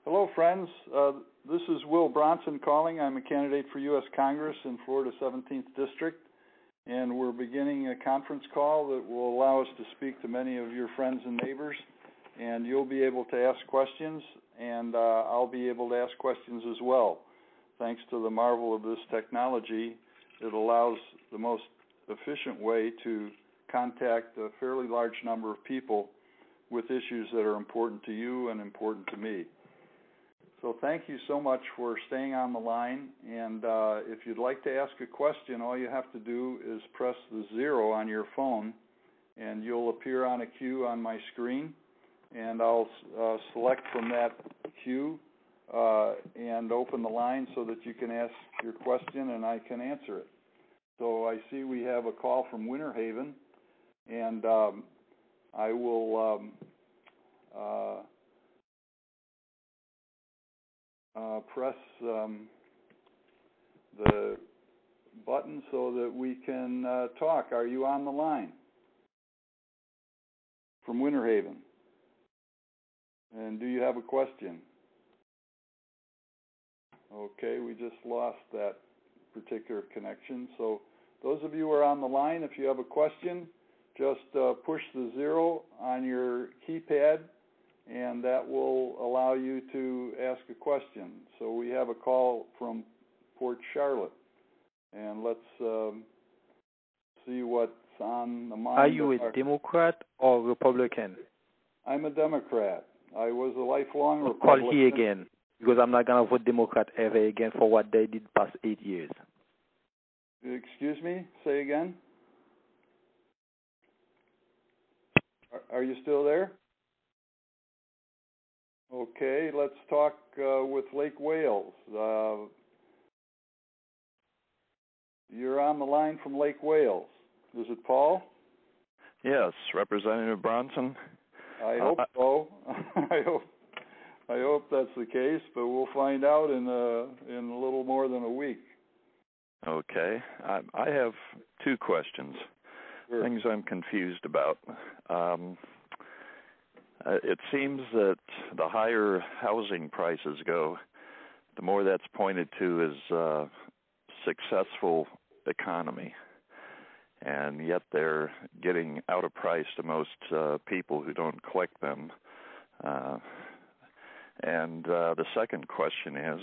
Hello, friends. This is Will Bronson calling. I'm a candidate for U.S. Congress in Florida 17th District, and we're beginning a conference call that will allow us to speak to many of your friends and neighbors, and you'll be able to ask questions, and I'll be able to ask questions as well. Thanks to the marvel of this technology, it allows the most efficient way to contact a fairly large number of people with issues that are important to you and important to me. So thank you so much for staying on the line, and if you'd like to ask a question, all you have to do is press the 0 on your phone, and you'll appear on a queue on my screen, and I'll select from that queue and open the line so that you can ask your question and I can answer it. So I see we have a call from Winter Haven, and I will press the button so that we can talk. Are you on the line? From Winter Haven. And do you have a question? Okay, we just lost that particular connection. So those of you who are on the line, if you have a question, just push the 0 on your keypad, and that will allow you to ask a question. So we have a call from Port Charlotte, and let's see what's on the mind. Are you a Democrat or Republican? I'm a Democrat. I was a lifelong Republican. Call here again, because I'm not going to vote Democrat ever again for what they did past 8 years. Excuse me? Say again? Are you still there? Okay, let's talk with Lake Wales. You're on the line from Lake Wales. Is it Paul? Yes, Representative Bronson. I hope so. I hope that's the case, but we'll find out in a little more than a week. Okay. I have 2 questions. Sure. Things I'm confused about. It seems that the higher housing prices go, the more that's pointed to as a successful economy. And yet they're getting out of price to most people who don't collect them. And the second question is,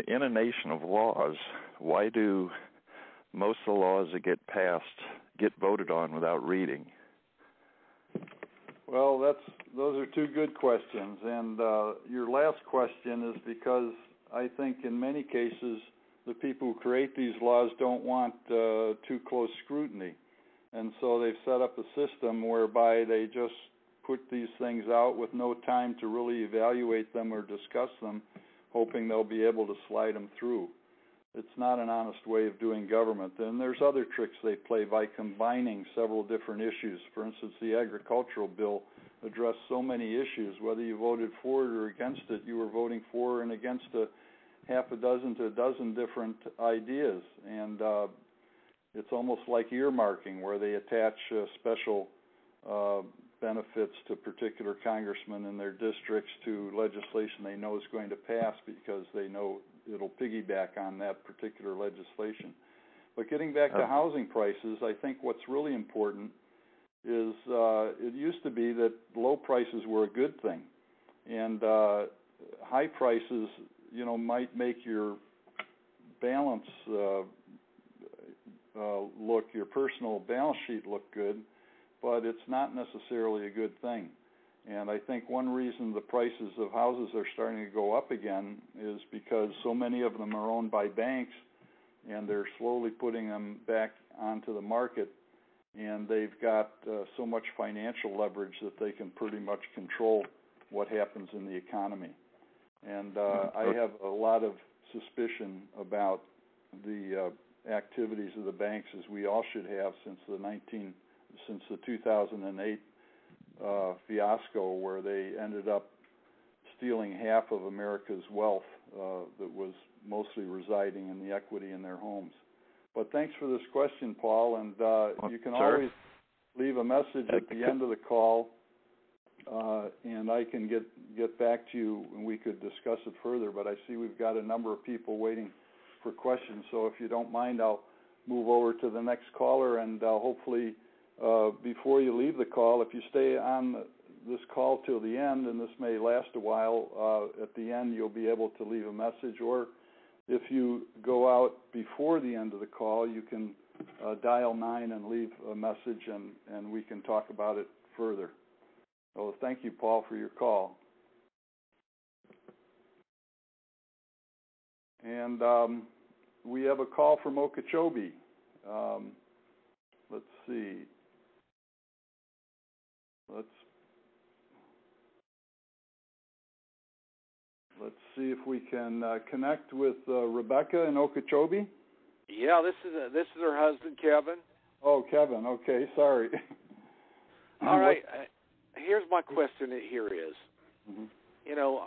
in a nation of laws, why do most of the laws that get passed get voted on without reading? Well, those are 2 good questions, and your last question is because I think in many cases the people who create these laws don't want too close scrutiny, and so they've set up a system whereby they just put these things out with no time to really evaluate them or discuss them, hoping they'll be able to slide them through. It's not an honest way of doing government. And there's other tricks they play by combining several different issues. For instance, the agricultural bill addressed so many issues. Whether you voted for it or against it, you were voting for and against half a dozen to a dozen different ideas. And it's almost like earmarking, where they attach special benefits to particular congressmen in their districts to legislation they know is going to pass because they know it'll piggyback on that particular legislation. But getting back to housing prices, I think what's really important is it used to be that low prices were a good thing, and high prices, might make your balance your personal balance sheet look good, but it's not necessarily a good thing. And I think one reason the prices of houses are starting to go up again is because so many of them are owned by banks, and they're slowly putting them back onto the market, and they've got so much financial leverage that they can pretty much control what happens in the economy. And I have a lot of suspicion about the activities of the banks, as we all should have since the 2008 fiasco, where they ended up stealing half of America's wealth that was mostly residing in the equity in their homes. But thanks for this question, Paul, and you can always leave a message at the end of the call and I can get back to you and we could discuss it further. But I see we've got a number of people waiting for questions, so if you don't mind, I'll move over to the next caller, and hopefully before you leave the call, if you stay on this call till the end, and this may last a while, at the end you'll be able to leave a message, or if you go out before the end of the call, you can dial 9 and leave a message, and we can talk about it further. So thank you, Paul, for your call. And we have a call from Okeechobee. Let's see. Let's see if we can connect with Rebecca in Okeechobee. Yeah, this is her husband, Kevin. Oh, Kevin. Okay, sorry. All right. Here's my question. Here is, Mm-hmm.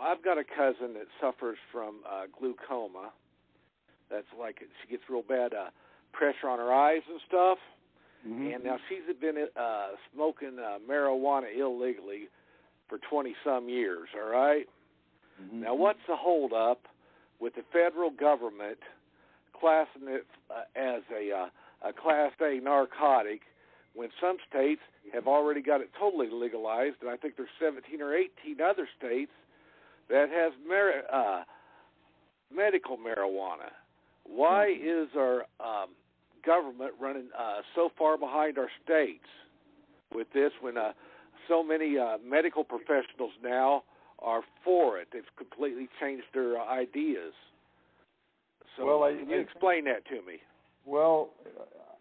I've got a cousin that suffers from glaucoma. That's like she gets real bad pressure on her eyes and stuff. Mm-hmm. And now she's been smoking marijuana illegally for 20-some years, all right? Mm-hmm. Now, what's the holdup with the federal government classing it as a Class A narcotic when some states have already got it totally legalized, and I think there's 17 or 18 other states that has medical marijuana? Why is our government running so far behind our states with this when so many medical professionals now are for it? They've completely changed their ideas. So can you explain that to me? Well,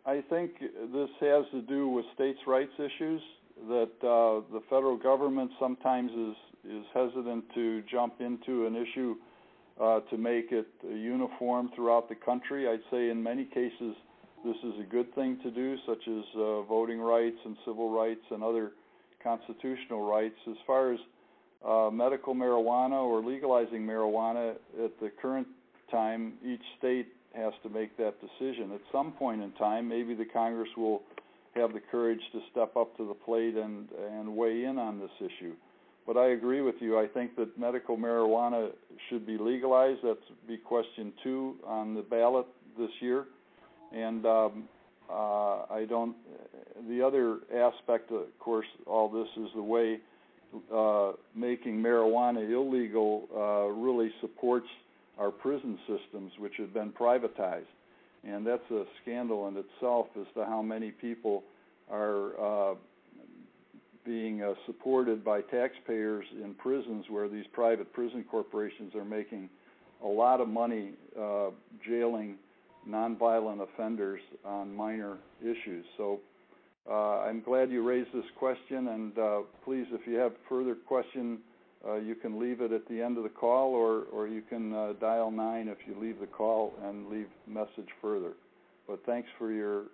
I think this has to do with states' rights issues, that the federal government sometimes is hesitant to jump into an issue to make it uniform throughout the country. I'd say in many cases this is a good thing to do, such as voting rights and civil rights and other constitutional rights. As far as medical marijuana or legalizing marijuana, at the current time, each state has to make that decision. At some point in time, maybe the Congress will have the courage to step up to the plate and weigh in on this issue. But I agree with you. I think that medical marijuana should be legalized. That's be question 2 on the ballot this year. And I don't. The other aspect, of course, all this is the way making marijuana illegal really supports our prison systems, which have been privatized. And that's a scandal in itself as to how many people are being supported by taxpayers in prisons where these private prison corporations are making a lot of money jailing nonviolent offenders on minor issues. So I'm glad you raised this question, and please, if you have further question, you can leave it at the end of the call, or you can dial 9 if you leave the call and leave message further. But thanks for your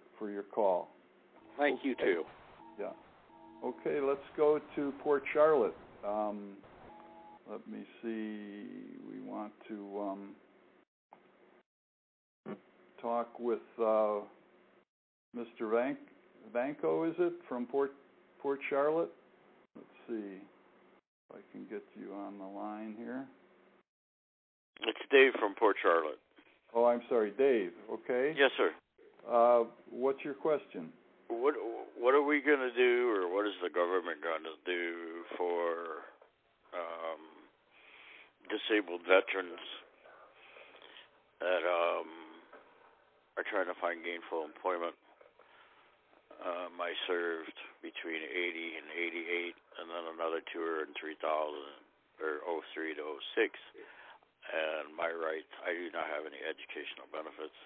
call. Thank you too. Yeah. Okay, let's go to Port Charlotte. Let me see. We want to talk with Mr. Vanko, is it, from Port Charlotte? Let's see if I can get you on the line here. It's Dave from Port Charlotte. Oh, I'm sorry, Dave. Okay. Yes, sir. What's your question? What are we going to do, or what is the government going to do for disabled veterans that are trying to find gainful employment? I served between 80 and 88, and then another tour in 2000, or 03 to 06. And my rights, I do not have any educational benefits.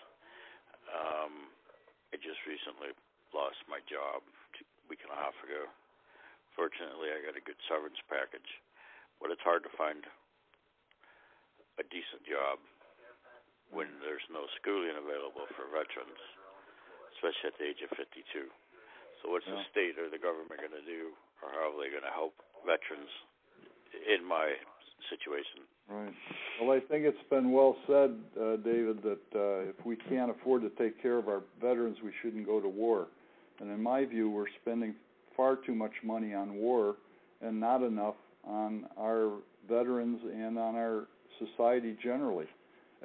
I just recently lost my job a week and a half ago. Fortunately, I got a good severance package, but it's hard to find a decent job when there's no schooling available for veterans, especially at the age of 52. So what's the state or the government going to do, or how are they going to help veterans in my situation? Right. Well, I think it's been well said, David, that if we can't afford to take care of our veterans, we shouldn't go to war. And in my view, we're spending far too much money on war and not enough on our veterans and on our society generally.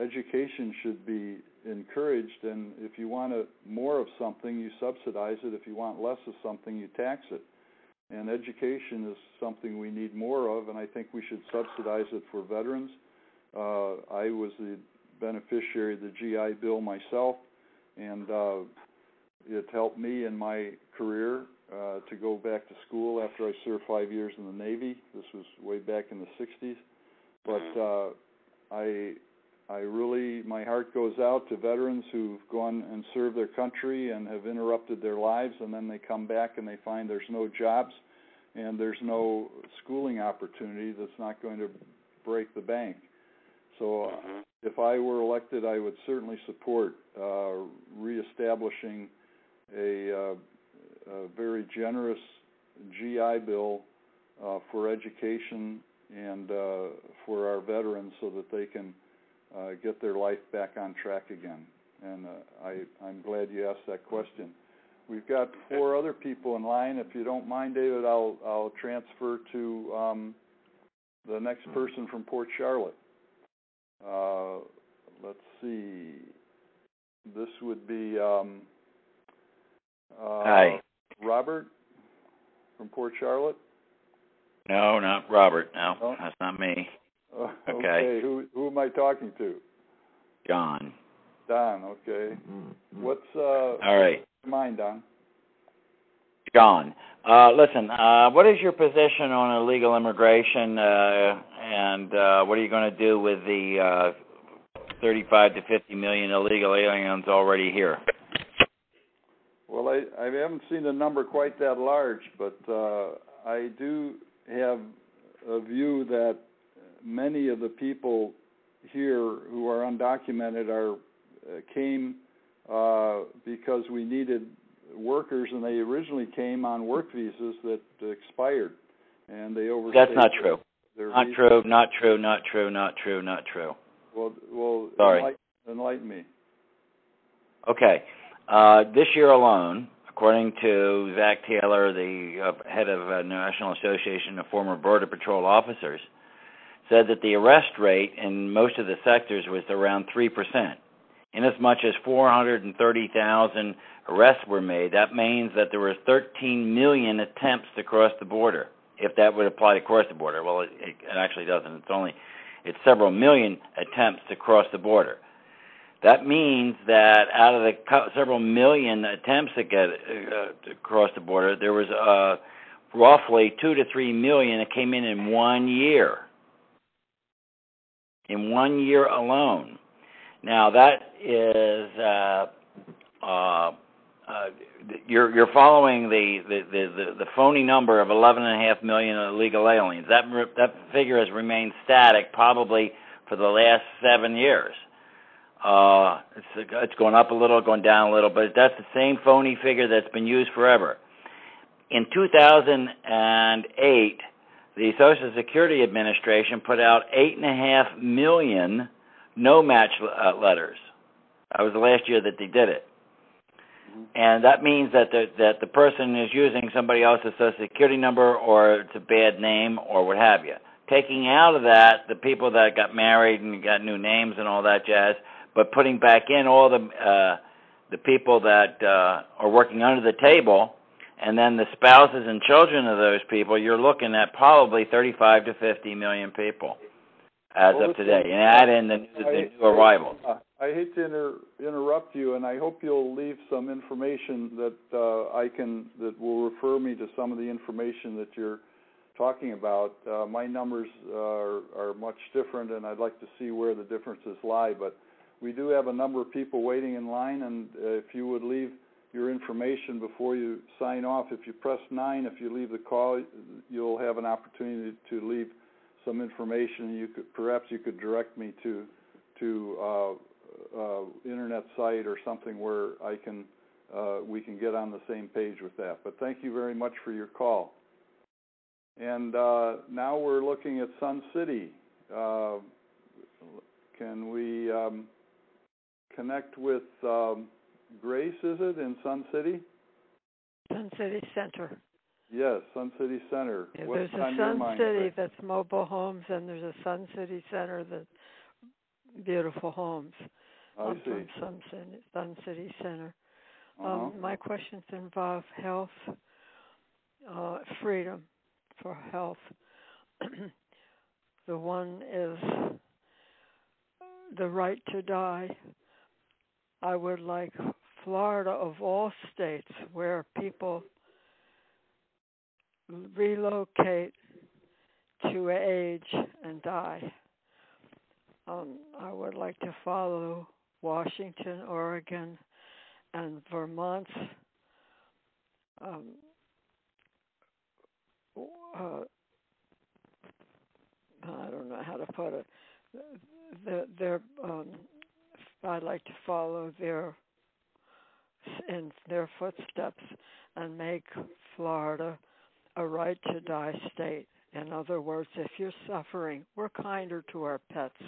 Education should be encouraged, and if you want more of something, you subsidize it. If you want less of something, you tax it. And education is something we need more of, and I think we should subsidize it for veterans. I was the beneficiary of the GI Bill myself, and it helped me in my career to go back to school after I served 5 years in the Navy. This was way back in the 60s. But I really, my heart goes out to veterans who've gone and served their country and have interrupted their lives, and then they come back and they find there's no jobs and there's no schooling opportunity that's not going to break the bank. So if I were elected, I would certainly support reestablishing a very generous GI Bill for education and for our veterans so that they can get their life back on track again. And I'm glad you asked that question. We've got 4 other people in line. If you don't mind, David, I'll transfer to the next person from Port Charlotte. Let's see. This would be Hi. Robert from Port Charlotte. No, not Robert. No, that's not me. Okay. Who am I talking to? John. Don. Okay. What's all right? Mind, Don. John, listen. What is your position on illegal immigration, and what are you going to do with the 35 to 50 million illegal aliens already here? Well, I haven't seen the number quite that large, but I do have a view that many of the people here who are undocumented came because we needed workers, and they originally came on work visas that expired, and they overstayed. That's not true. Not true. Well, sorry. Enlighten me. Okay. This year alone, according to Zach Taylor, the head of the National Association of Former Border Patrol Officers, said that the arrest rate in most of the sectors was around 3%. In as much as 430,000 arrests were made, that means that there were 13 million attempts to cross the border, if that would apply to cross the border. Well, it actually doesn't. It's several million attempts to cross the border. That means that out of the several million attempts to get to cross the border, there was roughly 2 to 3 million that came in 1 year. In 1 year alone. Now that is you're following the phony number of 11.5 million illegal aliens. That figure has remained static probably for the last 7 years. It's going up a little, going down a little, but that's the same phony figure that's been used forever. In 2008, the Social Security Administration put out 8.5 million no-match letters. That was the last year that they did it. And that means that the person is using somebody else's Social Security number, or it's a bad name, or what have you. Taking out of that the people that got married and got new names and all that jazz, but putting back in all the people that are working under the table, and then the spouses and children of those people, you're looking at probably 35 to 50 million people as of today. And add in the new arrivals. I hate to interrupt you, and I hope you'll leave some information that that will refer me to some of the information that you're talking about. My numbers are much different, and I'd like to see where the differences lie. But we do have a number of people waiting in line, and if you would leave your information before you sign off. If you press 9, if you leave the call, you'll have an opportunity to leave some information. Perhaps you could direct me to internet site or something where we can get on the same page with that. But thank you very much for your call. And now we're looking at Sun City. Can we connect with Grace, is it, in Sun City? Sun City Center. Yes, Sun City Center. Yeah, What's there's a on your Sun mind, City Ray? that's mobile homes, and there's a Sun City Center that's beautiful homes. I see. From Sun City Center. Uh-huh. My questions involve health, freedom for health. The one is the right to die. I would like Florida, of all states, where people relocate to age and die. I would like to follow Washington, Oregon, and Vermont's I don't know how to put it. I'd like to follow in their footsteps and make Florida a right to die state. In other words, if you're suffering, we're kinder to our pets.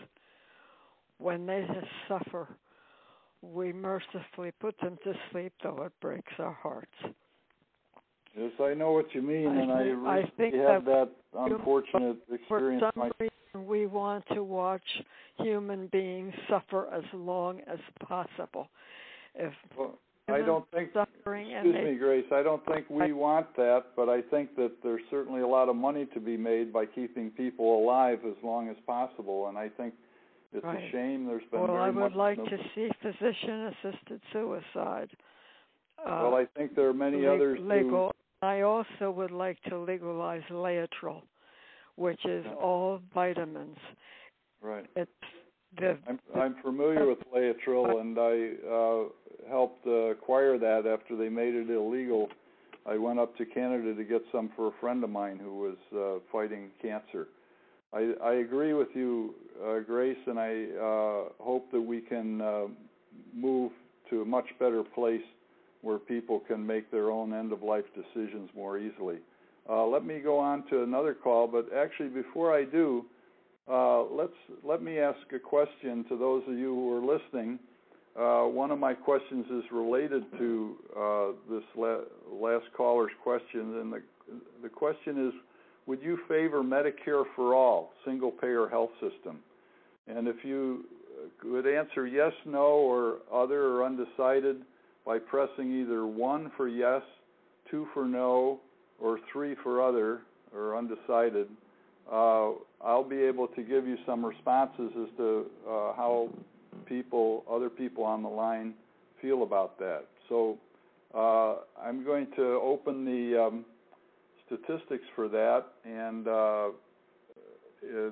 When they suffer, we mercifully put them to sleep, though it breaks our hearts. Yes, I know what you mean, and I think had that unfortunate experience. For some reason, we want to watch human beings suffer as long as possible. I don't think, excuse me, Grace, I don't think we want that, but I think that there's certainly a lot of money to be made by keeping people alive as long as possible, and I think it's a shame there's been very much... I would like to see physician-assisted suicide. I think there are many others legal. I also would like to legalize Laetrile, which is all vitamins. Right. It's I'm familiar with Laetrile, and I helped acquire that after they made it illegal. I went up to Canada to get some for a friend of mine who was fighting cancer. I agree with you, Grace, and I hope that we can move to a much better place where people can make their own end-of-life decisions more easily. Let me go on to another call, but actually before I do, let me ask a question to those of you who are listening. One of my questions is related to this last caller's question, and the question is, would you favor Medicare for all, single-payer health system? And if you would answer yes, no, or other, or undecided, by pressing either 1 for yes, 2 for no, or 3 for other, or undecided, I'll be able to give you some responses as to how other people on the line feel about that. So I'm going to open the statistics for that, and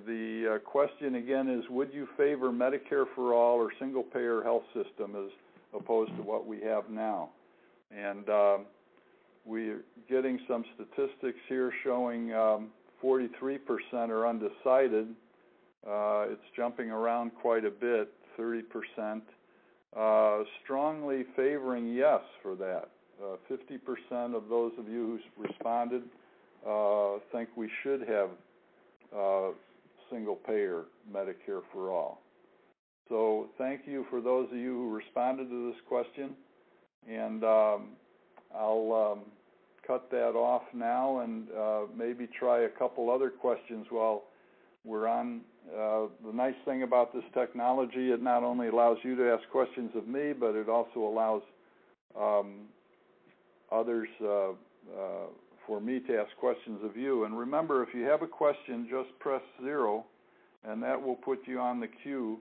the question again is, would you favor Medicare for all or single-payer health system as opposed to what we have now? And we're getting some statistics here showing 43% are undecided. It's jumping around quite a bit, 30%. Strongly favoring yes for that. 50% of those of you who responded think we should have single-payer Medicare for all. So thank you for those of you who responded to this question, and I'll cut that off now and maybe try a couple other questions while we're on. The nice thing about this technology, it not only allows you to ask questions of me, but it also allows others for me to ask questions of you. And remember, if you have a question, just press 0, and that will put you on the queue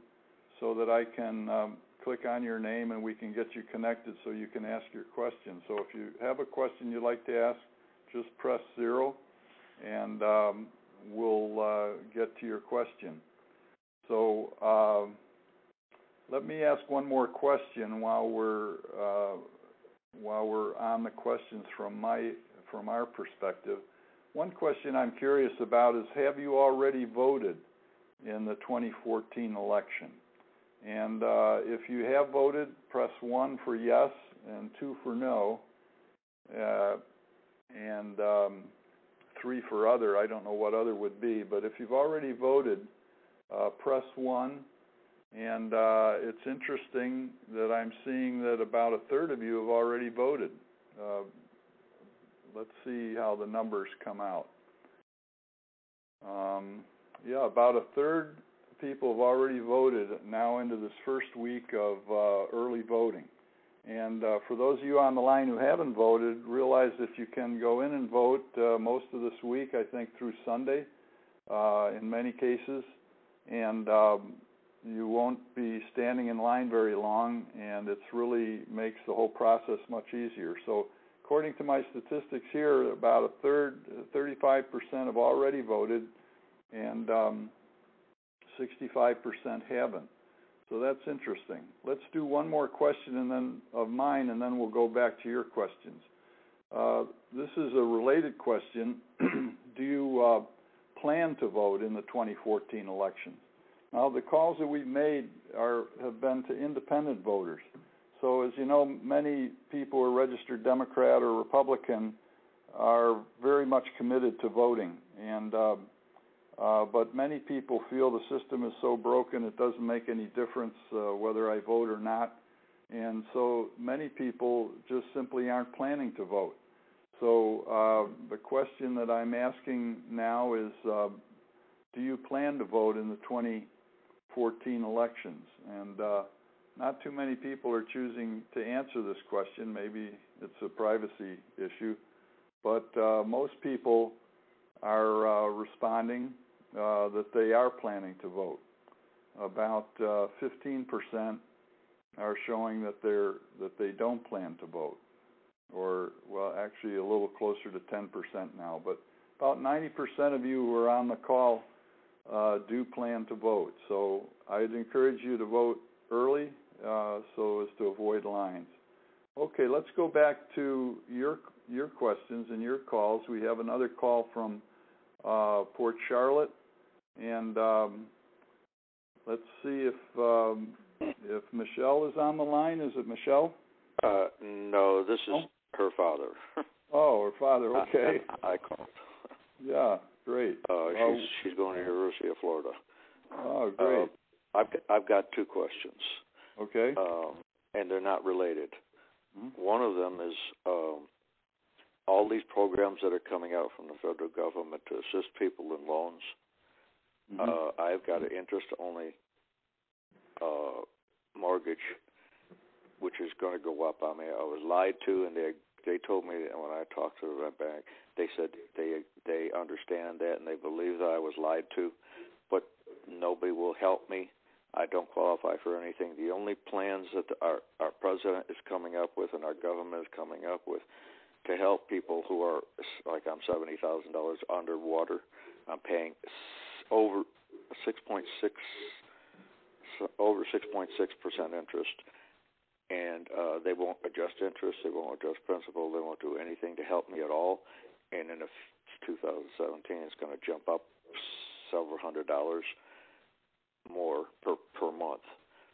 so that I can click on your name and we can get you connected so you can ask your question. So if you have a question you'd like to ask, just press 0, and we'll get to your question. So let me ask one more question while we're on the questions from our perspective. One question I'm curious about is, have you already voted in the 2014 election? And if you have voted, press 1 for yes and 2 for no, and 3 for other. I don't know what other would be, but if you've already voted, press 1. And it's interesting that I'm seeing that about a third of you have already voted. let's see how the numbers come out. About a third of people have already voted now into this first week of early voting. And for those of you on the line who haven't voted, realize that you can go in and vote most of this week, I think through Sunday in many cases. And you won't be standing in line very long, and it's really makes the whole process much easier. So according to my statistics here, about a third, 35% have already voted, and 65% haven't. So that's interesting. Let's do one more question and then of mine, and then we'll go back to your questions. This is a related question. Do you plan to vote in the 2014 elections? Now, the calls that we've made have been to independent voters. So as you know, many people who are registered Democrat or Republican are very much committed to voting. And but many people feel the system is so broken it doesn't make any difference whether I vote or not. And so many people just simply aren't planning to vote. So the question that I'm asking now is, do you plan to vote in the 2014 elections? And not too many people are choosing to answer this question. Maybe it's a privacy issue. But most people are responding that they are planning to vote. About 15% are showing that they don't plan to vote, or well, actually a little closer to 10% now. But about 90% of you who are on the call do plan to vote. So I'd encourage you to vote early so as to avoid lines. Okay, let's go back to your questions and your calls. We have another call from Port Charlotte, and let's see if Michelle is on the line. Is it Michelle? No, this is her father. Oh, her father. Okay. I called. Yeah, great. She's going to the University of Florida. Oh, great. I've got two questions. Okay. And they're not related. Mm-hmm. One of them is all these programs that are coming out from the federal government to assist people in loans. Mm-hmm. I've got an interest-only mortgage, which is going to go up. I mean, I was lied to, and they told me that when I talked to the bank, they said they understand that and they believe that I was lied to, but nobody will help me. I don't qualify for anything. The only plans that our president is coming up with and our government is coming up with to help people who are, like I'm $70,000 underwater. I'm paying over 6.6% interest, and they won't adjust interest, they won't adjust principal, they won't do anything to help me at all. And in 2017, it's going to jump up several $100 more per month.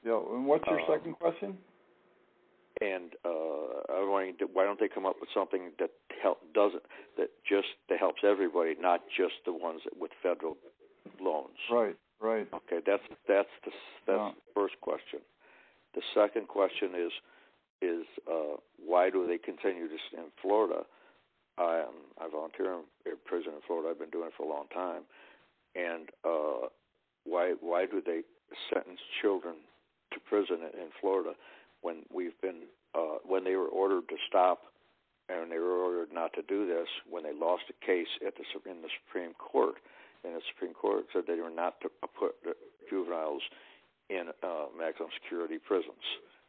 Yeah, and what's your second question? And why don't they come up with something that helps everybody, not just the ones with federal loans? Right. Okay, that's the first question. The second question is why do they continue to in Florida? I volunteer in prison in Florida. I've been doing it for a long time, and why do they sentence children to prison in Florida when when they were ordered to stop and they were ordered not to do this when they lost a case in the Supreme Court, and the Supreme Court said they were not to put juveniles in maximum security prisons,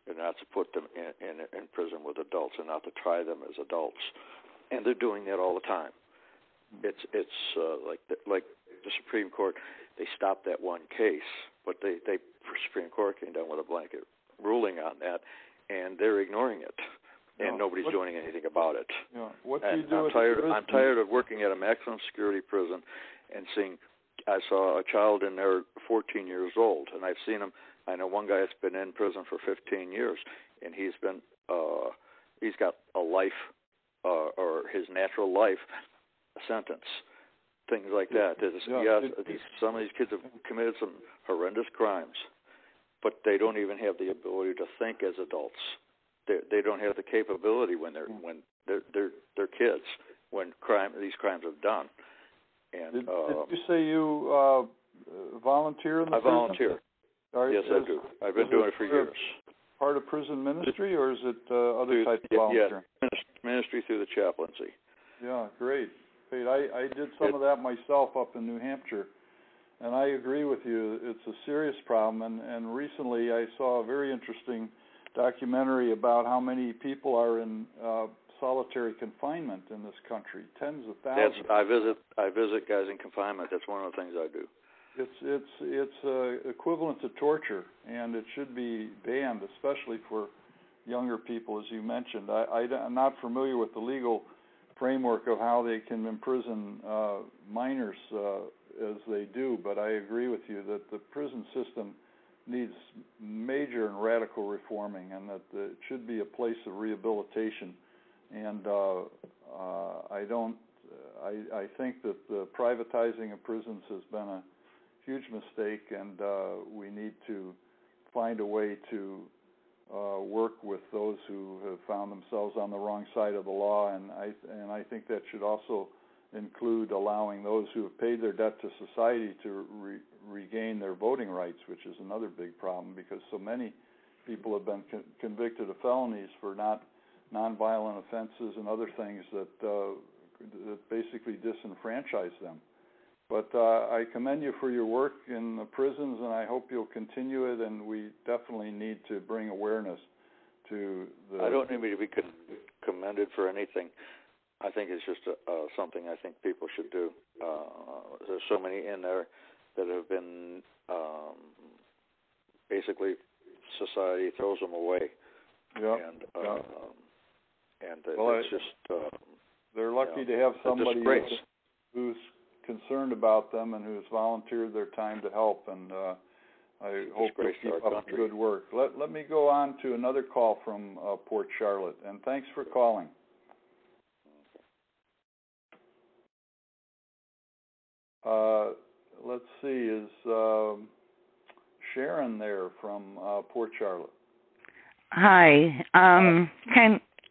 and not to put them in prison with adults, and not to try them as adults, and they're doing that all the time. It's like the Supreme Court. They stopped that one case, but the Supreme Court came down with a blanket ruling on that, and they're ignoring it, and nobody's doing anything about it. Yeah. What do and you do? I'm tired of working at a maximum security prison and seeing. I saw a child in there, 14 years old, and I've seen him. I know one guy that's been in prison for 15 years, and he's got a life or his natural life sentence. Things like that. Some of these kids have committed some horrendous crimes, but they don't even have the ability to think as adults. They don't have the capability when they're kids. when these crimes have done. And did you say you volunteer in the prison? I volunteer. Yes, I do. I've been doing it for years. Part of prison ministry, or is it other types of volunteering? Yeah, ministry through the chaplaincy. Yeah, great. I did some of that myself up in New Hampshire, and I agree with you. It's a serious problem, and recently I saw a very interesting documentary about how many people are in solitary confinement in this country. Tens of thousands. I visit guys in confinement. That's one of the things I do. It's equivalent to torture, and it should be banned, especially for younger people, as you mentioned. I'm not familiar with the legal framework of how they can imprison minors as they do, but I agree with you that the prison system needs major and radical reforming, and that it should be a place of rehabilitation. And I think that the privatizing of prisons has been a huge mistake, and we need to find a way to work with those who have found themselves on the wrong side of the law, and I think that should also include allowing those who have paid their debt to society to regain their voting rights, which is another big problem, because so many people have been convicted of felonies for nonviolent offenses and other things that basically disenfranchise them. But I commend you for your work in the prisons, and I hope you'll continue it, and we definitely need to bring awareness to the... I don't need me to be commended for anything. I think it's just something I think people should do. There's so many in there that have been basically society throws them away. Yeah. And it's just... they're lucky to have somebody who's concerned about them and who's volunteered their time to help, and I hope you keep up the good work. Let me go on to another call from Port Charlotte, and thanks for calling. Let's see, is Sharon there from Port Charlotte? Hi,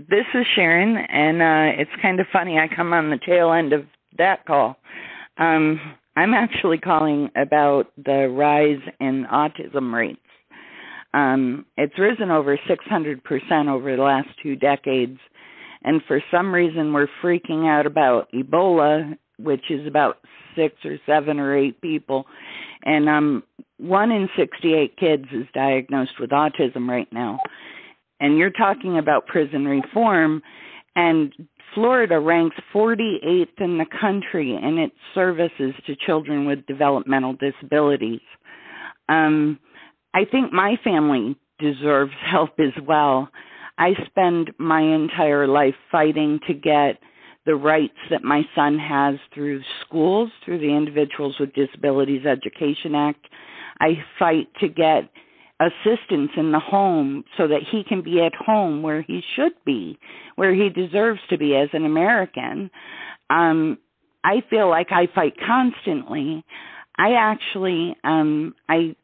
this is Sharon, and it's kind of funny. I come on the tail end of that call. I'm actually calling about the rise in autism rates. It's risen over 600% over the last 2 decades, and for some reason we're freaking out about Ebola, which is about 6 or 7 or 8 people, and 1 in 68 kids is diagnosed with autism right now. And you're talking about prison reform, and Florida ranks 48th in the country in its services to children with developmental disabilities. I think my family deserves help as well. I spend my entire life fighting to get the rights that my son has through schools, through the Individuals with Disabilities Education Act. I fight to get assistance in the home so that he can be at home where he should be, where he deserves to be as an American. I feel like I fight constantly. I actually, I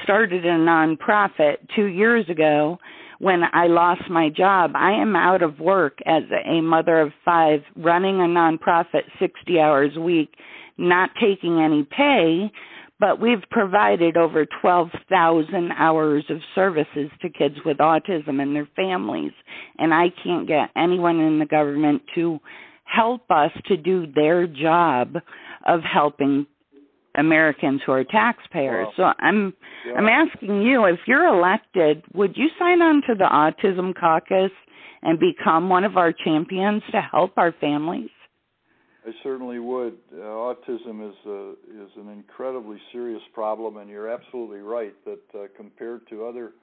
started a nonprofit 2 years ago when I lost my job. I am out of work as a mother of 5, running a nonprofit 60 hours a week, not taking any pay, but we've provided over 12,000 hours of services to kids with autism and their families, and I can't get anyone in the government to help us to do their job of helping Americans who are taxpayers. So I'm asking you, if you're elected, would you sign on to the Autism Caucus and become one of our champions to help our families? I certainly would. Autism is an incredibly serious problem, and you're absolutely right that compared to other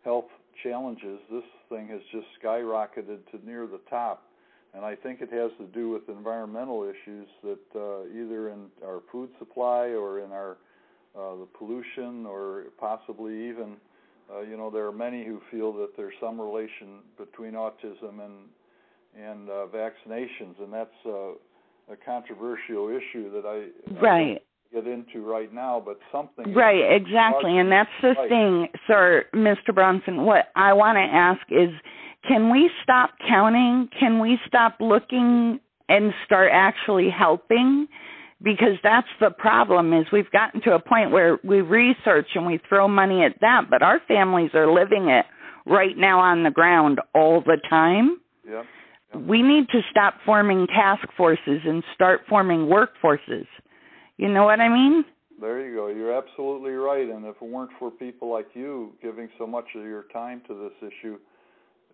health challenges, this thing has just skyrocketed to near the top. And I think it has to do with environmental issues that either in our food supply or in our the pollution, or possibly even, there are many who feel that there's some relation between autism and vaccinations, and that's a controversial issue that I don't get into right now, but something... Right, exactly, and that's the thing, sir, Mr. Bronson. What I want to ask is, can we stop counting? Can we stop looking and start actually helping, because that's the problem. Is we've gotten to a point where we research and we throw money at that, but our families are living it right now on the ground all the time. Yep. We need to stop forming task forces and start forming workforces. You know what I mean? There you go. You're absolutely right. And if it weren't for people like you giving so much of your time to this issue,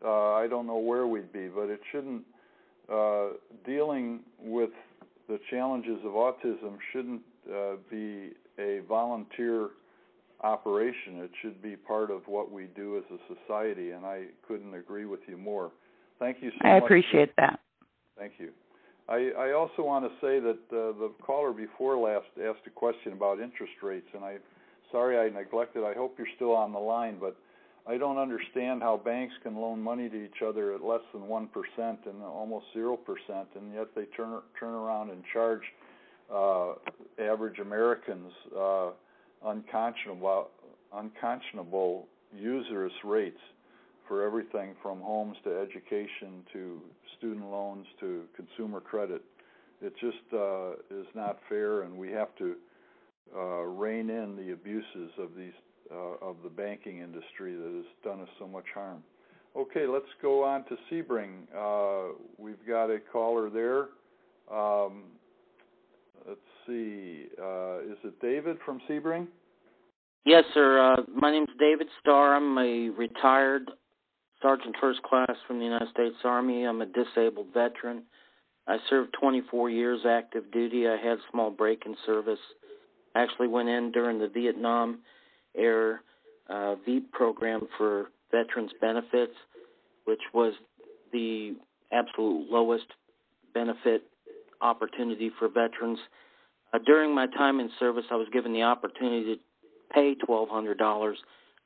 I don't know where we'd be. But it shouldn't, dealing with the challenges of autism shouldn't be a volunteer operation. It should be part of what we do as a society, and I couldn't agree with you more. Thank you so much. I appreciate that. Thank you. I also want to say that the caller before last asked a question about interest rates, and sorry I neglected. I hope you're still on the line, but I don't understand how banks can loan money to each other at less than 1% and almost 0%, and yet they turn around and charge average Americans unconscionable usurious rates for everything from homes to education to student loans to consumer credit. It just is not fair, and we have to rein in the abuses of of the banking industry that has done us so much harm. Okay, let's go on to Sebring. We've got a caller there. Let's see. Is it David from Sebring? Yes, sir. My name's David Starr. I'm a retired Sergeant First Class from the United States Army. I'm a disabled veteran. I served 24 years active duty. I had a small break in service. I actually went in during the Vietnam era VEEP program for veterans benefits, which was the absolute lowest benefit opportunity for veterans. During my time in service, I was given the opportunity to pay $1,200,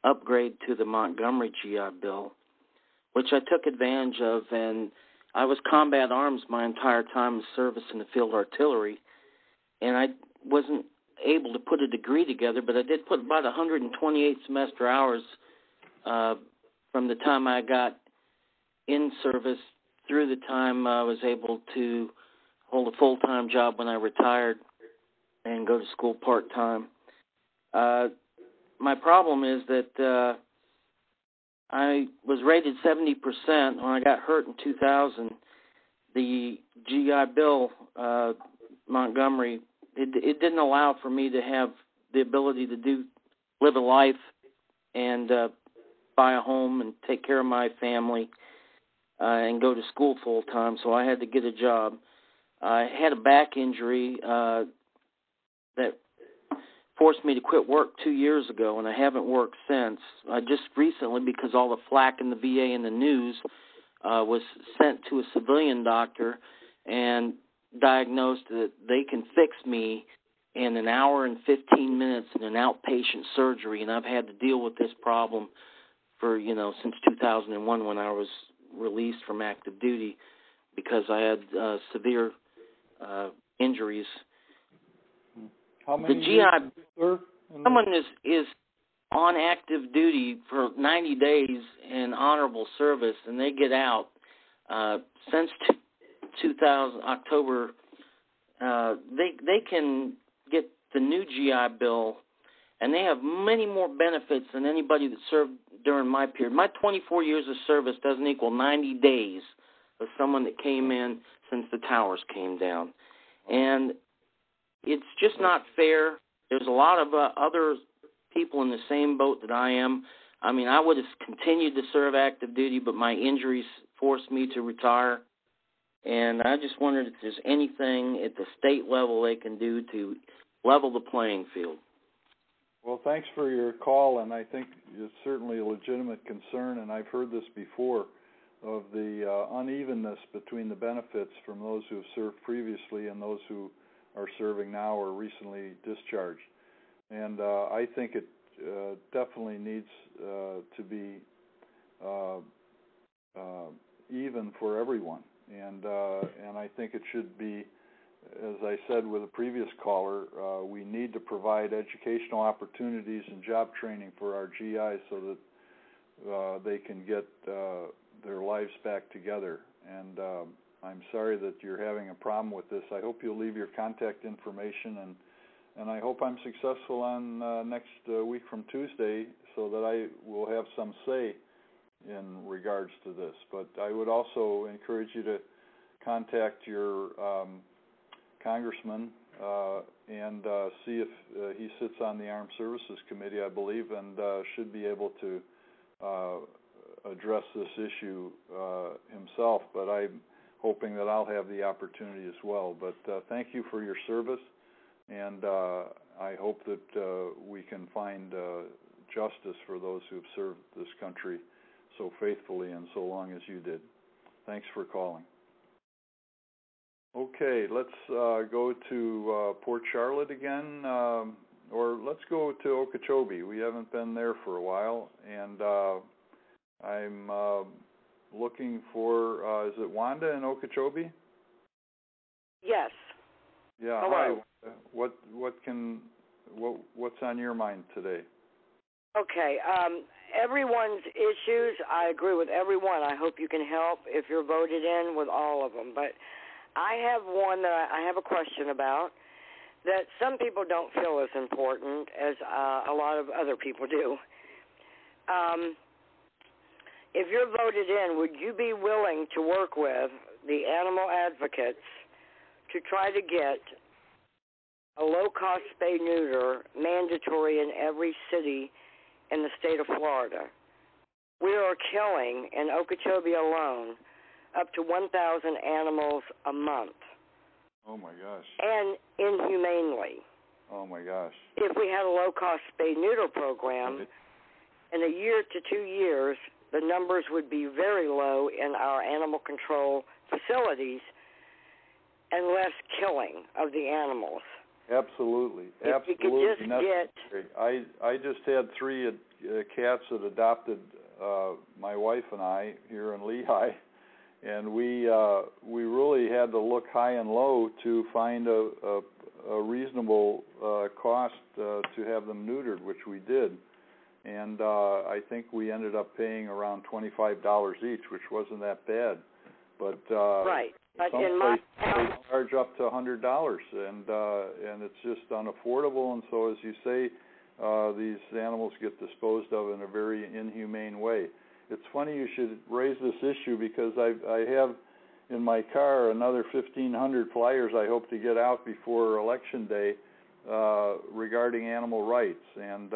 upgrade to the Montgomery GI Bill, which I took advantage of, and I was combat arms my entire time of service in the field artillery, and I wasn't able to put a degree together, but I did put about 128 semester hours from the time I got in service through the time I was able to hold a full-time job when I retired and go to school part-time. My problem is that I was rated 70% when I got hurt in 2000. The GI Bill, Montgomery, it didn't allow for me to have the ability to live a life and buy a home and take care of my family and go to school full time, so I had to get a job. I had a back injury that forced me to quit work 2 years ago, and I haven't worked since. I just recently, because all the flack in the VA and the news, was sent to a civilian doctor and diagnosed that they can fix me in an hour and 15 minutes in an outpatient surgery, and I've had to deal with this problem for, since 2001 when I was released from active duty because I had severe injuries. How many the years, GI, sir? Someone is on active duty for 90 days in honorable service, and they get out since 2000 October. They can get the new GI Bill, and they have many more benefits than anybody that served during my period. My 24 years of service doesn't equal 90 days of someone that came in since the towers came down, and it's just not fair. There's a lot of other people in the same boat that I am. I mean, I would have continued to serve active duty, but my injuries forced me to retire. And I just wondered if there's anything at the state level they can do to level the playing field. Well, thanks for your call, and I think it's certainly a legitimate concern, and I've heard this before, of the unevenness between the benefits from those who have served previously and those who are serving now or recently discharged. And I think it definitely needs to be even for everyone. And I think it should be, as I said with a previous caller, we need to provide educational opportunities and job training for our GIs so that they can get their lives back together. And I'm sorry that you're having a problem with this. I hope you'll leave your contact information, and I hope I'm successful on next week from Tuesday, so that I will have some say in regards to this. But I would also encourage you to contact your congressman and see if he sits on the Armed Services Committee, I believe, and should be able to address this issue himself. But I'm hoping that I'll have the opportunity as well. But thank you for your service, and I hope that we can find justice for those who have served this country so faithfully and so long as you did. Thanks for calling. Okay, let's go to Port Charlotte again, or let's go to Okeechobee. We haven't been there for a while, and I'm looking for, is it Wanda in Okeechobee? Yes. Yeah. Hello. Hi. What's on your mind today? Okay. Everyone's issues, I agree with everyone. I hope you can help if you're voted in with all of them. But I have one that I have a question about that some people don't feel as important as a lot of other people do. If you're voted in, would you be willing to work with the animal advocates to try to get a low-cost spay-neuter mandatory in every city in the state of Florida? We are killing, in Okeechobee alone, up to 1,000 animals a month. Oh, my gosh. And inhumanely. Oh, my gosh. If we had a low-cost spay-neuter program, in a year to 2 years, the numbers would be very low in our animal control facilities and less killing of the animals. Absolutely. If we could just necessary. I just had 3 cats that adopted my wife and I here in Lehigh, and we really had to look high and low to find a reasonable cost to have them neutered, which we did. And I think we ended up paying around $25 each, which wasn't that bad. But right. But some in my places they charge up to $100, and it's just unaffordable. And so, as you say, these animals get disposed of in a very inhumane way. It's funny you should raise this issue, because I have in my car another 1,500 flyers I hope to get out before Election Day regarding animal rights. And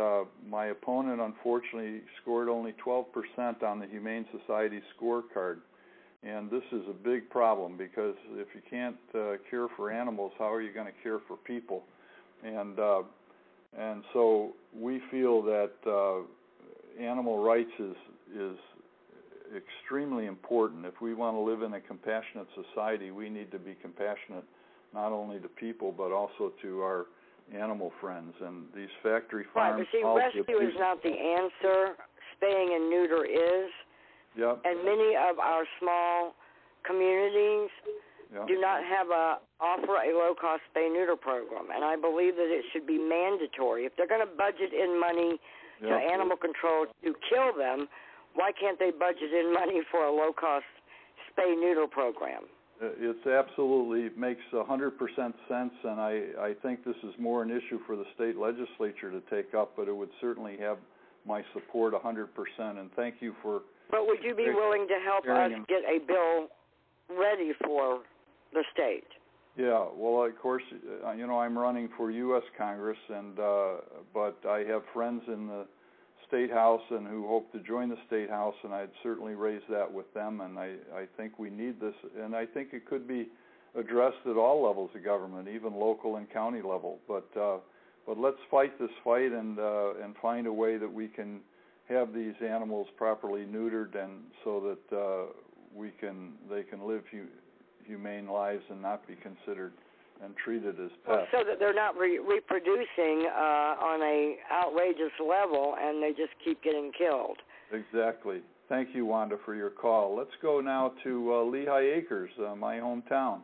my opponent, unfortunately, scored only 12% on the Humane Society scorecard. And this is a big problem, because if you can't care for animals, how are you going to care for people? And so we feel that animal rights is extremely important. If we want to live in a compassionate society, we need to be compassionate not only to people but also to our animal friends. And these factory farms... Right, but see, rescue is not the answer. Spaying and neuter is. Yep. And many of our small communities do not have offer a low-cost spay-neuter program, and I believe that it should be mandatory. If they're going to budget in money to animal control to kill them, why can't they budget in money for a low-cost spay-neuter program? It's absolutely makes 100% sense, and I think this is more an issue for the state legislature to take up, but it would certainly have my support 100%, and thank you for... But would you be willing to help us get a bill ready for the state? Yeah, well, of course, I'm running for U.S. Congress, and but I have friends in the State House and who hope to join the State House, and I'd certainly raise that with them, and I think we need this, and I think it could be addressed at all levels of government, even local and county level. But let's fight this fight and find a way that we can have these animals properly neutered, and so that they can live humane lives and not be considered and treated as pets. So that they're not reproducing on a outrageous level, and they just keep getting killed. Exactly. Thank you, Wanda, for your call. Let's go now to Lehigh Acres, my hometown,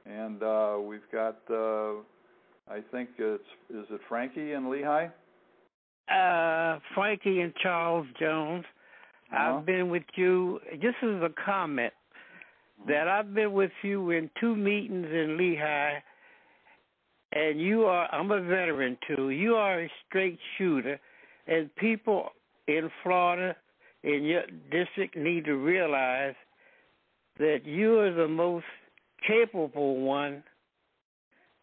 and we've got I think is it Frankie in Lehigh? Frankie and Charles Jones. I've been with you. This is a comment. that I've been with you in 2 meetings in Lehigh, and I'm a veteran too. You are a straight shooter, and people in Florida, in your district, need to realize that you are the most capable one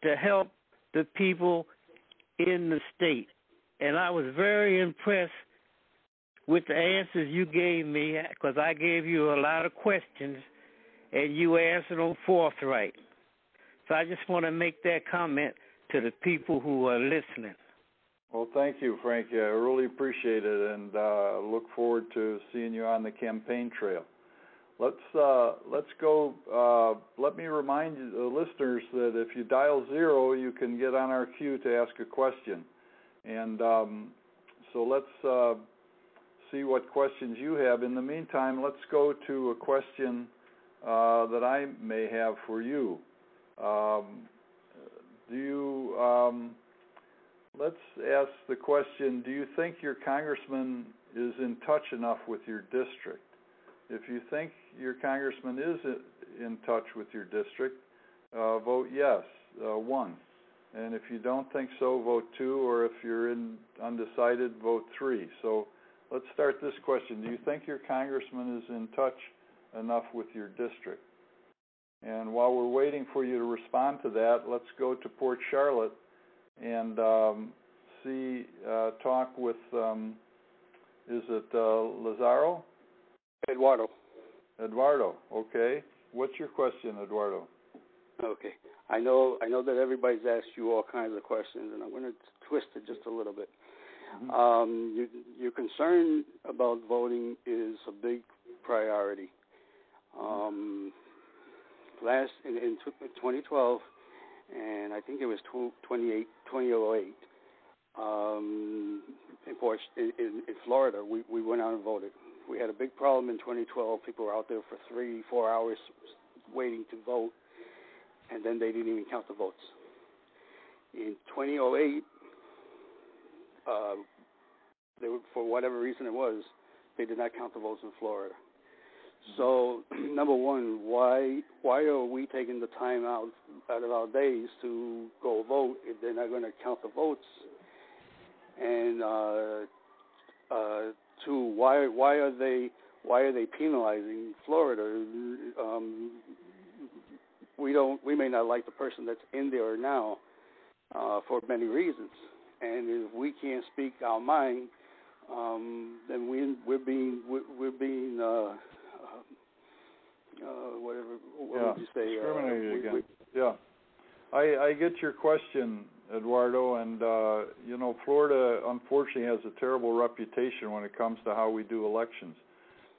to help the people in the state. And I was very impressed with the answers you gave me, because I gave you a lot of questions, and you answered them forthright. So I just want to make that comment to the people who are listening. Well, thank you, Frankie. I really appreciate it, and look forward to seeing you on the campaign trail. Let's go. Let me remind you, the listeners, that if you dial 0, you can get on our queue to ask a question. And so let's see what questions you have. In the meantime, let's go to a question that I may have for you. Let's ask the question, do you think your congressman is in touch enough with your district? If you think your congressman is in touch with your district, vote yes, 1. And if you don't think so, vote 2, or if you're undecided, vote 3. So let's start this question. Do you think your congressman is in touch enough with your district? And while we're waiting for you to respond to that, let's go to Port Charlotte and talk with, is it Lazaro? Eduardo, okay. What's your question, Eduardo? Okay. I know that everybody's asked you all kinds of questions, and I'm going to twist it just a little bit. Mm-hmm. Your concern about voting is a big priority. In 2012, and I think it was 2008, in Florida, we went out and voted. We had a big problem in 2012. People were out there for 3-4 hours waiting to vote, and then they didn't even count the votes. In 2008, for whatever reason it was, they did not count the votes in Florida. So, number one, why are we taking the time out of our days to go vote if they're not going to count the votes? And 2, why are they penalizing Florida? We may not like the person that's in there now for many reasons, and if we can't speak our mind, then we're being what would you say? Discriminated against. Yeah. I get your question, Eduardo, and Florida unfortunately has a terrible reputation when it comes to how we do elections,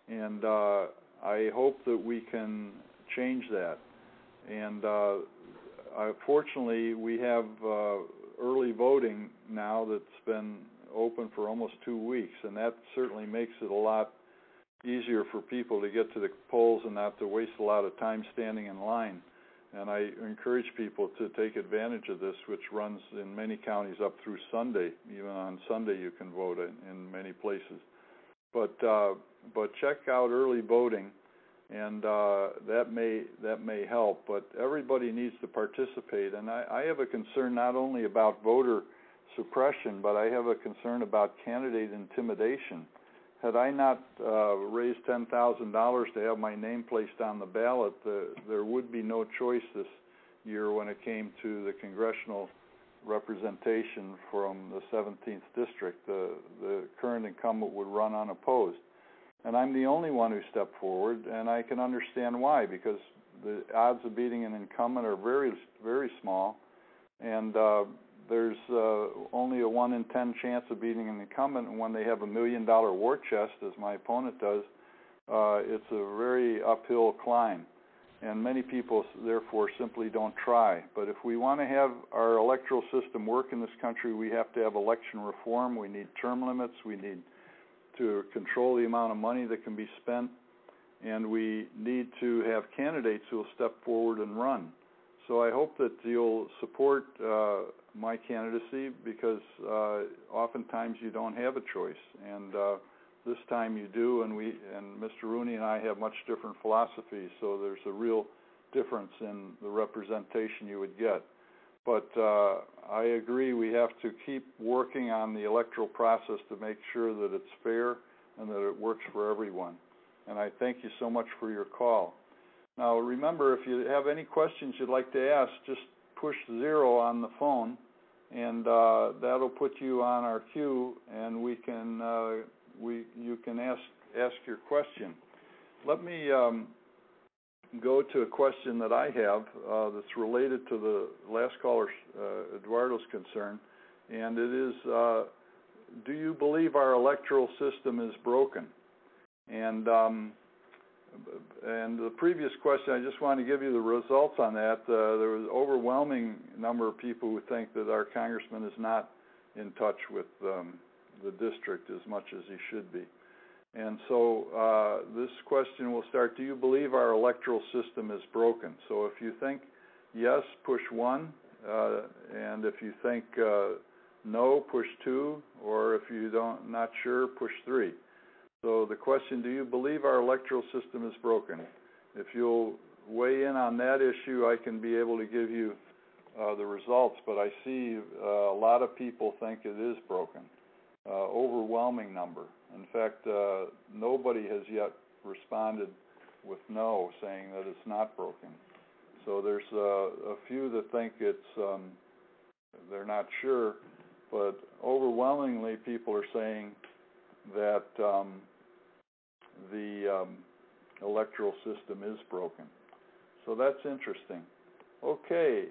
and I hope that we can change that. And fortunately, we have early voting now that's been open for almost 2 weeks, and that certainly makes it a lot easier for people to get to the polls and not to waste a lot of time standing in line. And I encourage people to take advantage of this, which runs in many counties up through Sunday. Even on Sunday you can vote in many places. But check out early voting, and that may help. But everybody needs to participate. And I have a concern not only about voter suppression, but I have a concern about candidate intimidation. Had I not raised $10,000 to have my name placed on the ballot, there would be no choice this year when it came to the congressional representation from the 17th district. The current incumbent would run unopposed. And I'm the only one who stepped forward, and I can understand why, because the odds of beating an incumbent are very, very small, and there's only a 1 in 10 chance of beating an incumbent, and when they have $1 million war chest, as my opponent does, it's a very uphill climb, and many people therefore simply don't try. But if we want to have our electoral system work in this country, we have to have election reform. We need term limits. We need to control the amount of money that can be spent, and we need to have candidates who will step forward and run. So I hope that you'll support my candidacy, because oftentimes you don't have a choice. And this time you do, and Mr. Rooney and I have much different philosophies, so there's a real difference in the representation you would get. But I agree we have to keep working on the electoral process to make sure that it's fair and that it works for everyone. And I thank you so much for your call. Now remember, if you have any questions you'd like to ask, just push 0 on the phone, and that'll put you on our queue, and you can ask your question. Let me go to a question that I have that's related to the last caller's, Eduardo's concern, and it is, do you believe our electoral system is broken? And the previous question, I just want to give you the results on that. There was an overwhelming number of people who think that our congressman is not in touch with the district as much as he should be. And so this question will start, do you believe our electoral system is broken? So if you think yes, push 1, and if you think no, push 2, or if you not sure, push 3. So the question, do you believe our electoral system is broken? If you'll weigh in on that issue, I can be able to give you the results, but I see a lot of people think it is broken, overwhelming number. In fact, nobody has yet responded with no, saying that it's not broken. So there's a few that think it's, they're not sure, but overwhelmingly people are saying that the electoral system is broken. So that's interesting. Okay,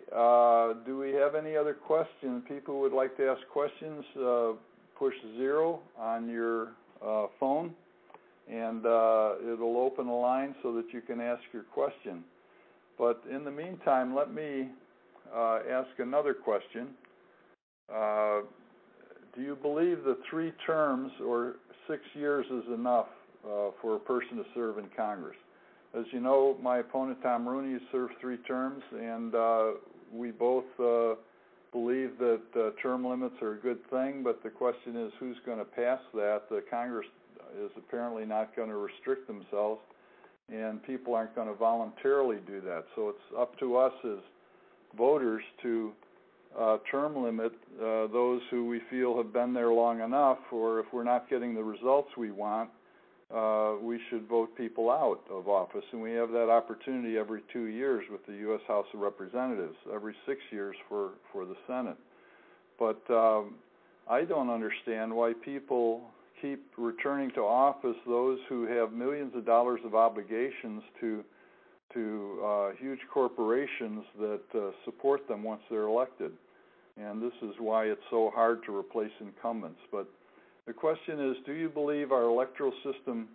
do we have any other questions? People who would like to ask questions, push 0 on your phone, and it'll open a line so that you can ask your question. But in the meantime, let me ask another question. Do you believe that 3 terms or 6 years is enough for a person to serve in Congress? As you know, my opponent Tom Rooney has served 3 terms, and we both believe that term limits are a good thing, but the question is who's going to pass that. The Congress is apparently not going to restrict themselves, and people aren't going to voluntarily do that. So it's up to us as voters to term limit those who we feel have been there long enough, or if we're not getting the results we want, we should vote people out of office. And we have that opportunity every 2 years with the U.S. House of Representatives, every 6 years for the Senate. But I don't understand why people keep returning to office those who have millions of dollars of obligations to huge corporations that support them once they're elected. And this is why it's so hard to replace incumbents. But the question is, do you believe our electoral system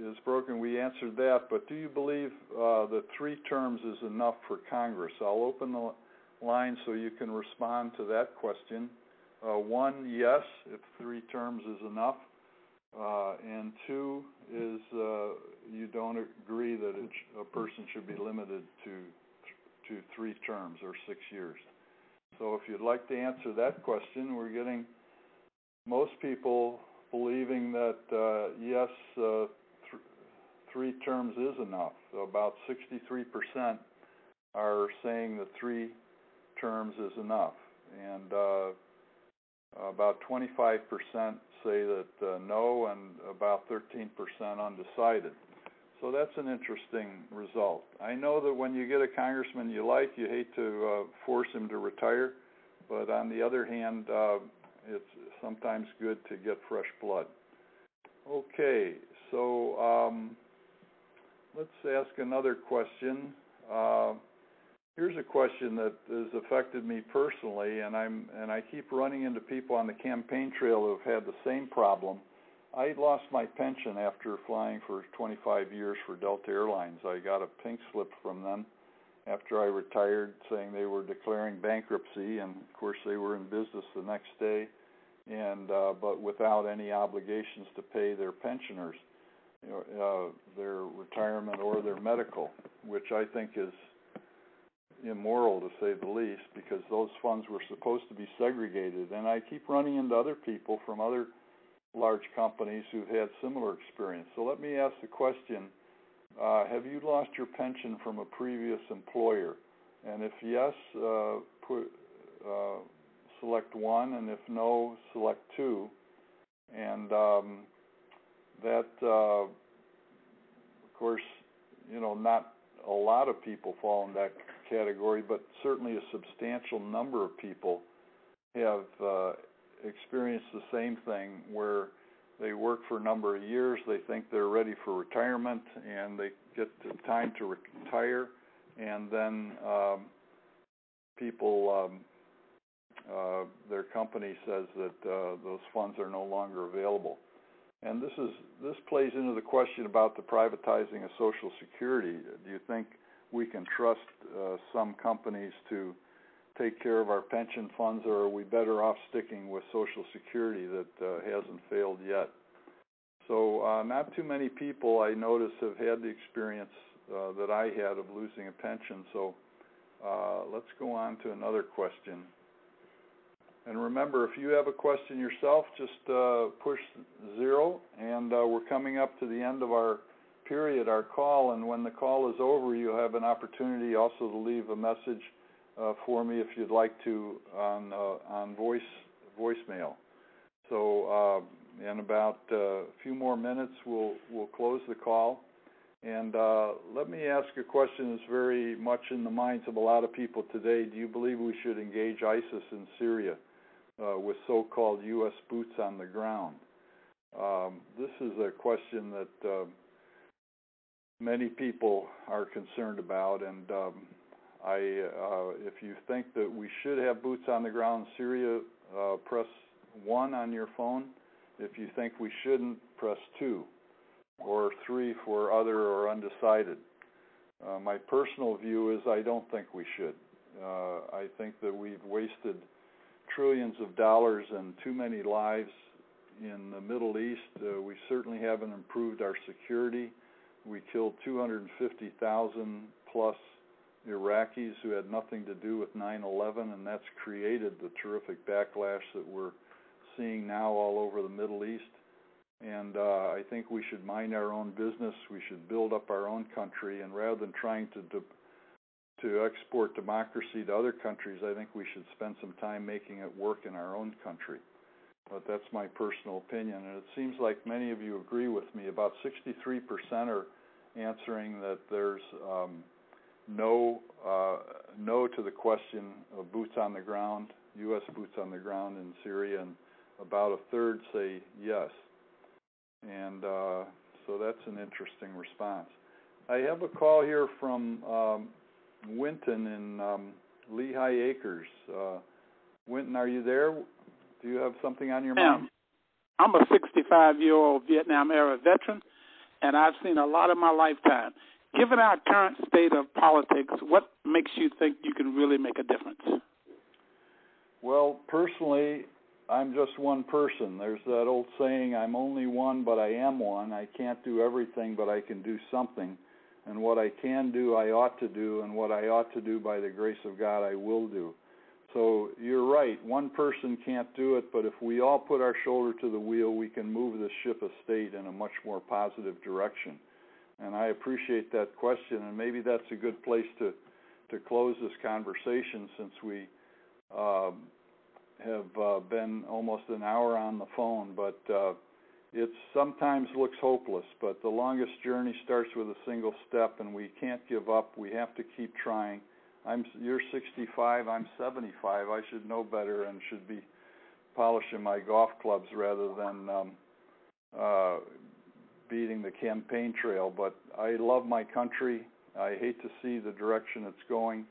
is broken? We answered that, but do you believe that 3 terms is enough for Congress? I'll open the line so you can respond to that question. 1, yes, if 3 terms is enough. And 2 is you don't agree that a person should be limited to 3 terms or 6 years. So if you'd like to answer that question, we're getting most people believing that yes, 3 terms is enough. About 63% are saying that 3 terms is enough, and about 25% say that no, and about 13% undecided. So that's an interesting result. I know that when you get a congressman you like, you hate to force him to retire, but on the other hand, it's sometimes good to get fresh blood. Okay, so let's ask another question. Here's a question that has affected me personally, and I keep running into people on the campaign trail who have had the same problem. I lost my pension after flying for 25 years for Delta Airlines. I got a pink slip from them after I retired saying they were declaring bankruptcy, and of course they were in business the next day, and but without any obligations to pay their pensioners their retirement or their medical, which I think is immoral to say the least, because those funds were supposed to be segregated. And I keep running into other people from other large companies who've had similar experience. So let me ask the question, have you lost your pension from a previous employer? And if yes, select 1, and if no, select 2. And that, of course, not a lot of people fall in that category, but certainly a substantial number of people have experienced the same thing, where they work for a number of years, they think they're ready for retirement, and they get the time to retire, and then their company says that those funds are no longer available. And this plays into the question about the privatizing of Social Security. Do you think we can trust some companies to take care of our pension funds, or are we better off sticking with Social Security that hasn't failed yet? So not too many people, I notice, have had the experience that I had of losing a pension. So let's go on to another question. And remember, if you have a question yourself, just push 0, and we're coming up to the end of our period, our call, and when the call is over, you'll have an opportunity also to leave a message for me if you'd like to on voicemail. So in about a few more minutes, we'll close the call. And let me ask a question that's very much in the minds of a lot of people today. Do you believe we should engage ISIS in Syria with so-called U.S. boots on the ground? This is a question that many people are concerned about, and if you think that we should have boots on the ground in Syria, press 1 on your phone. If you think we shouldn't, press 2, or 3 for other or undecided. My personal view is I don't think we should. I think that we've wasted trillions of dollars and too many lives in the Middle East. We certainly haven't improved our security. We killed 250,000 plus Iraqis who had nothing to do with 9/11, and that's created the terrific backlash that we're seeing now all over the Middle East. And I think we should mind our own business. We should build up our own country, and rather than trying to export democracy to other countries, I think we should spend some time making it work in our own country. But that's my personal opinion, and it seems like many of you agree with me. About 63% are answering that there's no to the question of boots on the ground, U.S. boots on the ground in Syria, and about a third say yes. And so that's an interesting response. I have a call here from Winton in Lehigh Acres. Winton, are you there? Do you have something on your mind? I'm a 65-year-old Vietnam-era veteran, and I've seen a lot in my lifetime. Given our current state of politics, what makes you think you can really make a difference? Well, personally, I'm just one person. There's that old saying, I'm only one, but I am one. I can't do everything, but I can do something. And what I can do, I ought to do, and what I ought to do by the grace of God, I will do. So you're right, one person can't do it, but if we all put our shoulder to the wheel, we can move the ship of state in a much more positive direction. And I appreciate that question, and maybe that's a good place to close this conversation, since we have been almost an hour on the phone. But it sometimes looks hopeless, but the longest journey starts with a single step, and we can't give up. We have to keep trying. You're 65, I'm 75. I should know better and should be polishing my golf clubs rather than beating the campaign trail. But I love my country. I hate to see the direction it's going.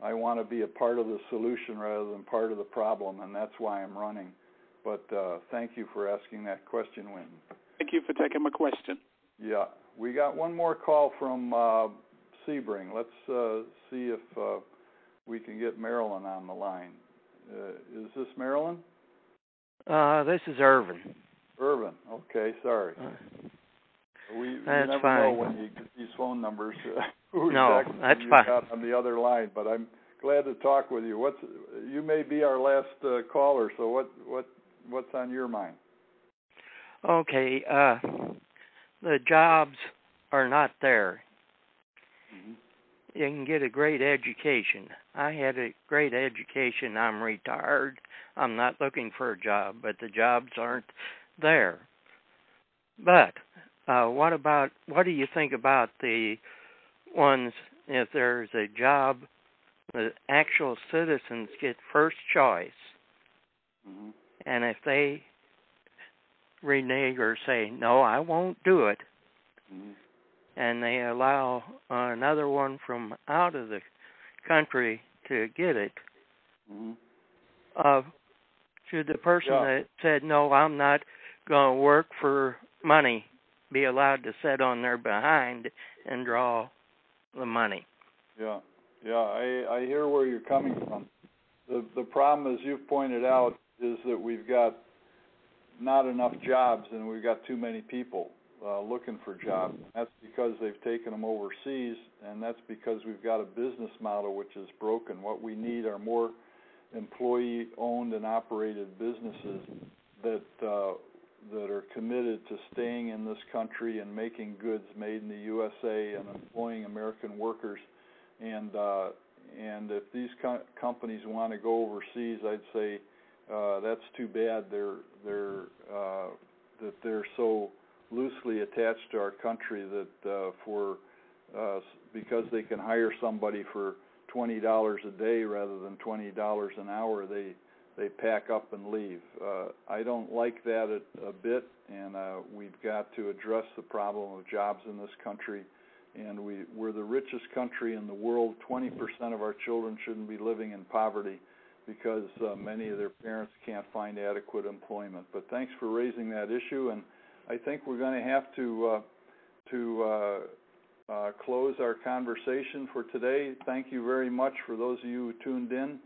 I want to be a part of the solution rather than part of the problem, and that's why I'm running. But thank you for asking that question, Winton. Thank you for taking my question. Yeah. We got one more call from Sebring. Let's see if we can get Marilyn on the line. Is this Marilyn? This is Irvin. Irvin. Okay, sorry. You that's never fine. know when you get these phone numbers. No, that's you fine. got on the other line, but I'm glad to talk with you. You may be our last caller, so what's on your mind? Okay, the jobs are not there. Mm-hmm. You can get a great education. I had a great education. I'm retired. I'm not looking for a job, but the jobs aren't there. But what do you think about the ones, if there's a job, the actual citizens get first choice, mm-hmm. and if they renege or say, no, I won't do it, mm-hmm. and they allow another one from out of the country to get it, mm-hmm. Should the person that said, no, I'm not going to work for money, be allowed to sit on their behind and draw the money? Yeah, I hear where you're coming from. The problem, as you've pointed out, is that we've got not enough jobs and we've got too many people looking for jobs. That's because they've taken them overseas, and that's because we've got a business model which is broken. What we need are more employee-owned and operated businesses that are committed to staying in this country and making goods made in the USA and employing American workers. And if these companies want to go overseas, I'd say that's too bad. That they're so loosely attached to our country that because they can hire somebody for $20 a day rather than $20 an hour, they pack up and leave. I don't like that a bit, and we've got to address the problem of jobs in this country. And we're the richest country in the world. 20% of our children shouldn't be living in poverty because many of their parents can't find adequate employment. But thanks for raising that issue, and I think we're going to have to close our conversation for today. Thank you very much for those of you who tuned in.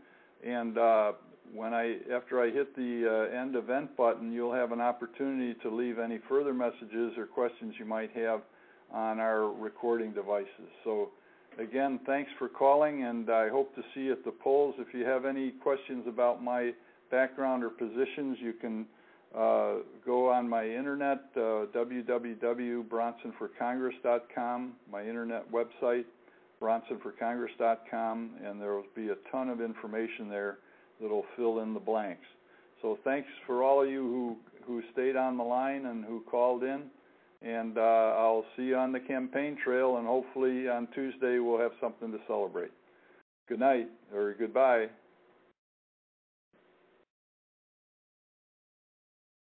And after I hit the end event button, you'll have an opportunity to leave any further messages or questions you might have on our recording devices. So again, thanks for calling, and I hope to see you at the polls. If you have any questions about my background or positions, you can go on my internet, www.bronsonforcongress.com, my internet website, bronsonforcongress.com, and there will be a ton of information there that will fill in the blanks. So thanks for all of you who stayed on the line and who called in, and I'll see you on the campaign trail, and hopefully on Tuesday we'll have something to celebrate. Good night, or goodbye.